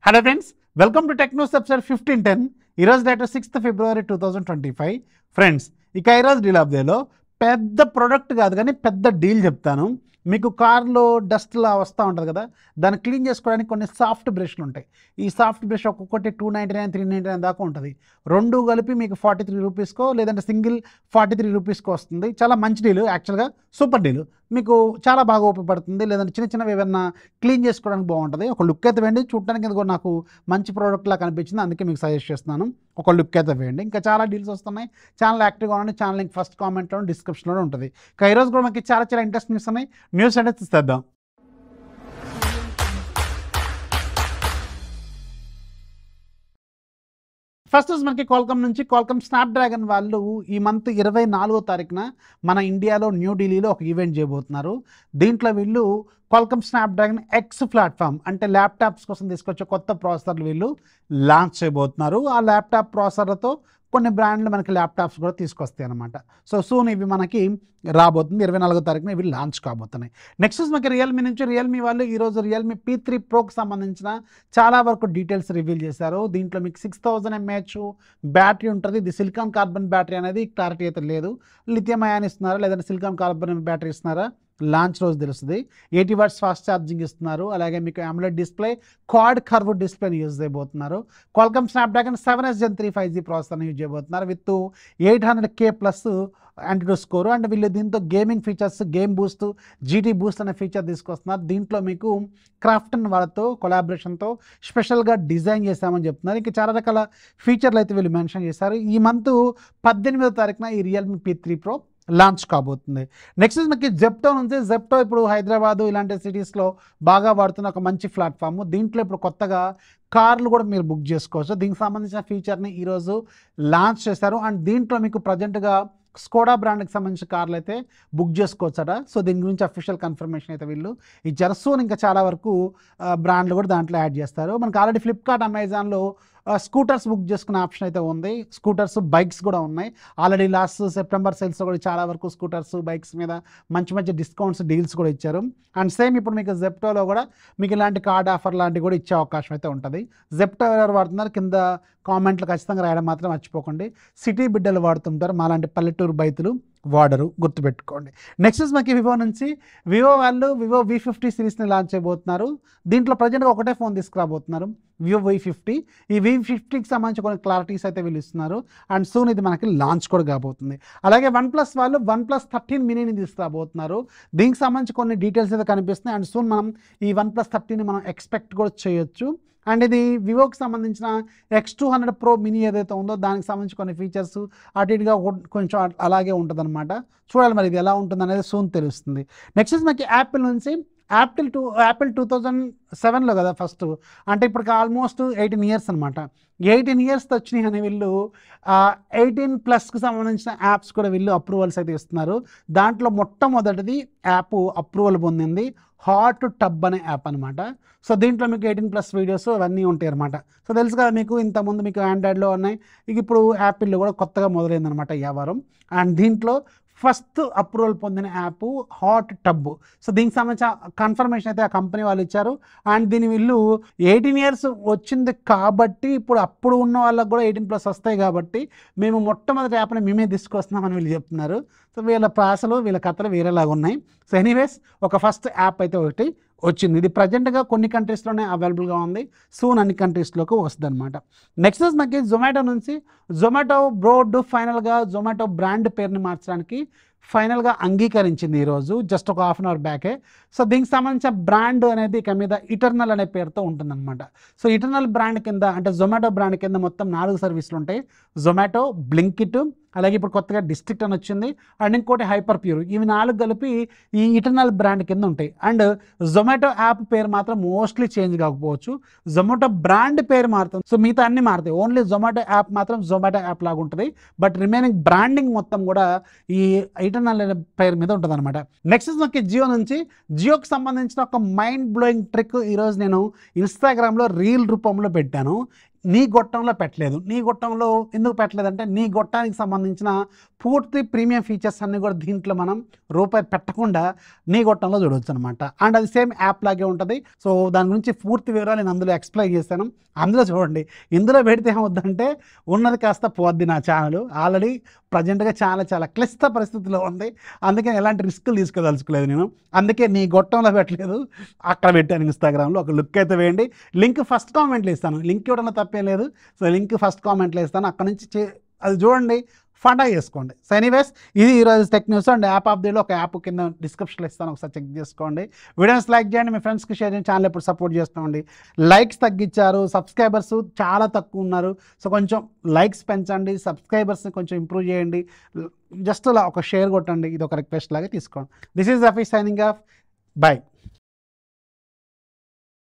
Hello friends, welcome to techno subset 1510. ఈరోజు date 6th February 2025. Friends, ఇక ఈరోజు deal of డేలో పెద్ద ప్రొడక్ట్ కాదు కానీ పెద్ద డీల్ చెప్తాను. మీకు కార్లో డస్ట్లా వస్తూ ఉంటుంది కదా, దాన్ని క్లీన్ చేసుకోవడానికి కొన్ని సాఫ్ట్ బ్రష్లు ఉంటాయి. ఈ సాఫ్ట్ బ్రష్ ఒక్కొక్కటి 299, 399 దాకా ఉంటుంది. రెండు కలిపి మీకు 43 రూపీస్కో లేదంటే సింగిల్ 43 రూపీస్కో వస్తుంది. చాలా మంచి డీలు, యాక్చువల్గా సూపర్ డీలు. మీకు చాలా బాగా ఉపయోగపడుతుంది. లేదంటే చిన్న చిన్నవి ఏమైనా క్లీన్ చేసుకోవడానికి బాగుంటుంది. ఒక లుక్ అయితే వేయండి, చూడటానికి ఇది కూడా నాకు మంచి ప్రోడక్ట్లా కనిపించింది, అందుకే మీకు సజెస్ట్ చేస్తున్నాను. ఒక లుక్ అయితే వేయండి. ఇంకా చాలా డీల్స్ వస్తున్నాయి. ఛానల్ యాక్టివ్గా ఉండండి. ఛానల్ లింక్ ఫస్ట్ కామెంట్లో డిస్క్రిప్షన్లో ఉంటుంది. ఇంకా ఈరోజు కూడా మనకి చాలా ఇంట్రెస్టింగ్ న్యూస్ ఉన్నాయి. న్యూస్ అంటే చూసేద్దాం. ఫస్ట్ మనకి క్వాల్కమ్ నుంచి క్వాల్కమ్ స్నాప్డ్రాగన్ వాళ్ళు ఈ మంత్ 24వ తారీఖున మన ఇండియాలో న్యూఢిల్లీలో ఒక ఈవెంట్ చేయబోతున్నారు. దీంట్లో వీళ్ళు క్వాల్కమ్ స్నాప్డ్రాగన్ ఎక్స్ ప్లాట్ఫామ్ అంటే ల్యాప్టాప్స్ కోసం తీసుకొచ్చే కొత్త ప్రాసెసర్లు వీళ్ళు లాంచ్ చేయబోతున్నారు. ఆ ల్యాప్టాప్ ప్రాసెసర్లతో కొన్ని బ్రాండ్లు మనకి ల్యాప్టాప్స్ కూడా తీసుకొస్తాయి అనమాట. సో సూన్ ఇవి మనకి రాబోతుంది. 24వ తారీఖున ఇవి లాంచ్ కాబోతున్నాయి. నెక్స్ట్ మనకి రియల్మీ నుంచి రియల్మీ వాళ్ళు ఈరోజు రియల్మీ P3 Proకి సంబంధించిన చాలా వరకు డీటెయిల్స్ రివీల్ చేశారు. దీంట్లో మీకు 6000 mAh బ్యాటరీ ఉంటుంది. ఇది సిలికాన్ కార్బన్ బ్యాటరీ అనేది క్లారిటీ అయితే లేదు. లిథియం అయాన్ ఇస్తున్నారా లేదంటే సిలికాన్ కార్బన్ బ్యాటరీ ఇస్తున్నారా లాంచ్ రోజు తెలుస్తుంది. 80 watts ఫాస్ట్ ఛార్జింగ్ ఇస్తున్నారు. అలాగే మీకు AMOLED display, quad curve డిస్ప్లేని use చేయబోతున్నారు. Qualcomm Snapdragon 7s Gen 3 5G ప్రాసెసర్ని use చేయబోతున్నారు విత్ 800K+ యాంటిట్యూడ్ స్కోరు. అండ్ వీళ్ళు దీంతో gaming features, game Boost, GT Boost అనే ఫీచర్ తీసుకొస్తున్నారు. దీంట్లో మీకు క్రాఫ్టన్ వాళ్ళతో కొలాబరేషన్తో స్పెషల్గా డిజైన్ చేశామని చెప్తున్నారు. ఇంకా చాలా రకాల ఫీచర్లు అయితే వీళ్ళు మెన్షన్ చేశారు. ఈ మంత్ 18వ తారీఖున ఈ రియల్మీ P3 Pro లాంచ్ కాబోతుంది. నెక్స్ట్ మనకి జెప్టో నుంచి. జెప్టో ఇప్పుడు హైదరాబాదు ఇలాంటి సిటీస్లో బాగా వాడుతున్న ఒక మంచి ప్లాట్ఫామ్. దీంట్లో ఇప్పుడు కొత్తగా కార్లు కూడా మీరు బుక్ చేసుకోవచ్చు. దీనికి సంబంధించిన ఫీచర్ని ఈరోజు లాంచ్ చేశారు. అండ్ దీంట్లో మీకు ప్రజెంట్గా స్కోడా బ్రాండ్కి సంబంధించిన కార్లు అయితే బుక్ చేసుకోవచ్చట. సో దీని గురించి అఫీషియల్ కన్ఫర్మేషన్ అయితే వీళ్ళు ఇచ్చారు. సో ఇంకా చాలా వరకు బ్రాండ్లు కూడా దాంట్లో యాడ్ చేస్తారు. మనకు ఆల్రెడీ ఫ్లిప్కార్ట్, అమెజాన్లో స్కూటర్స్ బుక్ చేసుకునే ఆప్షన్ అయితే ఉంది. స్కూటర్స్, బైక్స్ కూడా ఉన్నాయి. ఆల్రెడీ లాస్ట్ సెప్టెంబర్ సేల్స్లో కూడా చాలా వరకు స్కూటర్స్, బైక్స్ మీద మంచి డిస్కౌంట్స్, డీల్స్ కూడా ఇచ్చారు. అండ్ సేమ్ ఇప్పుడు మీకు జెప్టోలో కూడా మీకు ఇలాంటి కార్డ్ ఆఫర్ లాంటివి కూడా ఇచ్చే అవకాశం అయితే ఉంటుంది. జెప్టో ఎవరు వాడుతున్నారు కింద కామెంట్లు ఖచ్చితంగా రాయడం మాత్రం మర్చిపోకండి. సిటీ బిడ్డలు వాడుతుంటారు, మాలాంటి పల్లెటూరు బైతులు వాడరు, గుర్తుపెట్టుకోండి. నెక్స్ట్ మనకి వివో నుంచి. వివో వాళ్ళు వివో V50 సిరీస్ని లాంచ్ చేయబోతున్నారు. దీంట్లో ప్రజెంట్గా ఒకటే ఫోన్ తీసుకురాబోతున్నారు, వివో V50. ఈ V50కి సంబంధించి కొన్ని క్లారిటీస్ అయితే వీళ్ళు ఇస్తున్నారు. అండ్ సూన్ ఇది మనకి లాంచ్ కూడా కాబోతుంది. అలాగే OnePlus వాళ్ళు OnePlus 13 మినీని తీసుకురాబోతున్నారు. దీనికి సంబంధించి కొన్ని డీటెయిల్స్ అయితే కనిపిస్తున్నాయి. అండ్ సూన్ మనం ఈ OnePlus 13ని మనం ఎక్స్పెక్ట్ కూడా చేయొచ్చు. అండ్ ఇది వివోకి సంబంధించిన X200 Pro మినీ ఏదైతే ఉందో దానికి సంబంధించి కొన్ని ఫీచర్స్ అటు ఇటుగా కొంచెం అలాగే ఉంటుందన్నమాట. చూడాలి మరి ఇది ఎలా ఉంటుంది అనేది సూన్ తెలుస్తుంది. నెక్స్ట్ మనకి యాపిల్ నుంచి. యాపిల్ 2007లో కదా ఫస్ట్, అంటే ఇప్పటికి ఆల్మోస్ట్ 18 years అనమాట. 18 years వచ్చినాయి అని వీళ్ళు 18+కి సంబంధించిన యాప్స్ కూడా వీళ్ళు అప్రూవల్స్ అయితే ఇస్తున్నారు. దాంట్లో మొట్టమొదటిది యాప్ అప్రూవల్ పొందింది హాట్ టబ్ అనే యాప్ అనమాట. సో దీంట్లో మీకు 18+ వీడియోస్ అవన్నీ ఉంటాయి అనమాట. సో తెలుసు కదా మీకు, ఇంతకుముందు మీకు ఆండ్రాయిడ్లో ఉన్నాయి, ఇక ఇప్పుడు యాపిల్లో కూడా కొత్తగా మొదలైందనమాట ఈ వ్యాపారం. అండ్ దీంట్లో ఫస్ట్ అప్రూవల్ పొందిన యాప్ హాట్ టబ్. సో దీనికి సంబంధించిన కన్ఫర్మేషన్ అయితే ఆ కంపెనీ వాళ్ళు ఇచ్చారు. అండ్ దీని వీళ్ళు 18 years వచ్చింది కాబట్టి ఇప్పుడు అప్పుడు ఉన్న వాళ్ళకు కూడా 18+ వస్తాయి కాబట్టి మేము మొట్టమొదటి యాప్ని మేమే తీసుకొస్తున్నామని వీళ్ళు చెప్తున్నారు. సో వీళ్ళ ప్రాసలు, వీళ్ళ కథలు వేరేలాగా ఉన్నాయి. సో ఎనీవేస్ ఒక ఫస్ట్ యాప్ అయితే ఒకటి వచ్చింది. ఇది ప్రజెంట్గా కొన్ని కంట్రీస్లోనే అవైలబుల్గా ఉంది. సూన్ అన్ని కంట్రీస్లోకి వస్తుంది అనమాట. నెక్స్ట్ మనకి జొమాటో నుంచి. జొమాటో బోర్డు ఫైనల్గా జొమాటో బ్రాండ్ పేరుని మార్చడానికి ఫైనల్గా అంగీకరించింది ఈరోజు, జస్ట్ ఒక ½ hour బ్యాకే. సో దీనికి సంబంధించిన బ్రాండ్ అనేది ఇక మీద ఇటర్నల్ అనే పేరుతో ఉంటుందన్నమాట. సో ఇటర్నల్ బ్రాండ్ కింద అంటే జొమాటో బ్రాండ్ కింద మొత్తం 4 సర్వీసులు ఉంటాయి. జొమాటో, బ్లింకిట్, అలాగే ఇప్పుడు కొత్తగా డిస్ట్రిక్ట్ అని వచ్చింది, అండ్ ఇంకోటి హైపర్ ప్యూర్. ఇవి 4 కలిపి ఈ ఇటర్నల్ బ్రాండ్ కింద ఉంటాయి. అండ్ జొమాటో యాప్ పేరు మాత్రం మోస్ట్లీ చేంజ్ కాకపోవచ్చు. జొమాటో బ్రాండ్ పేరు మారుతుంది. సో మిగతా అన్ని మారుతాయి. ఓన్లీ జొమాటో యాప్ మాత్రం జొమాటో యాప్ లాగా ఉంటుంది. బట్ రిమైనింగ్ బ్రాండింగ్ మొత్తం కూడా ఈ ఇటర్నల్ అనే పేరు మీద ఉంటుంది అనమాట. నెక్స్ట్ మనకి జియో నుంచి. జియోకి సంబంధించిన ఒక మైండ్ బ్లోయింగ్ ట్రిక్ ఈరోజు నేను ఇన్స్టాగ్రామ్లో రీల్ రూపంలో పెట్టాను. నీ గొట్టంలో పెట్టలేదు. నీ గొట్టంలో ఎందుకు పెట్టలేదంటే నీ గొట్టానికి సంబంధించిన పూర్తి ప్రీమియం ఫీచర్స్ అన్నీ కూడా దీంట్లో మనం రూపాయి పెట్టకుండా నీ గొట్టంలో చూడవచ్చు అనమాట. అండ్ అది సేమ్ యాప్ లాగే ఉంటుంది. సో దాని గురించి పూర్తి వివరాలు నేను అందులో ఎక్స్ప్లెయిన్ చేశాను, అందులో చూడండి. ఇందులో పెడితే ఏమవుద్దంటే ఉన్నది కాస్త పోద్ది నా ఛానల్. ఆల్రెడీ ప్రజెంట్గా చాలా క్లిష్ట పరిస్థితిలో ఉంది, అందుకే ఎలాంటి రిస్కులు తీసుకోదలుచుకోలేదు నేను. అందుకే నీ గొట్టంలో పెట్టలేదు, అక్కడ పెట్టాను ఇన్స్టాగ్రామ్లో. ఒక లుక్ అయితే వేయండి. లింక్ ఫస్ట్ కామెంట్లో ఇస్తాను, లింక్ ఇవ్వడంలో తప్పేం లేదు. సో లింక్ ఫస్ట్ కామెంట్లో ఇస్తాను, అక్కడ నుంచి అది చూడండి, ఫండా చేసుకోండి. సో ఎనీవేస్, ఇది ఈరోజు tech news. And app off the day ఒక యాప్ కింద డిస్క్రిప్షన్లో ఇస్తాను, ఒకసారి చెక్ చేసుకోండి. వీడియోస్ లైక్ చేయండి, మీ ఫ్రెండ్స్కి షేర్ చేయండి, ఛానల్ ఎప్పుడు సపోర్ట్ చేస్తామండి. లైక్స్ తగ్గించారు, సబ్స్క్రైబర్స్ చాలా తక్కువ ఉన్నారు. సో కొంచెం లైక్స్ పెంచండి, సబ్స్క్రైబర్స్ని కొంచెం ఇంప్రూవ్ చేయండి. జస్ట్ అలా ఒక షేర్ కొట్టండి, ఇది ఒక రిక్వెస్ట్ లాగా తీసుకోండి. This is Rafi signing off. By.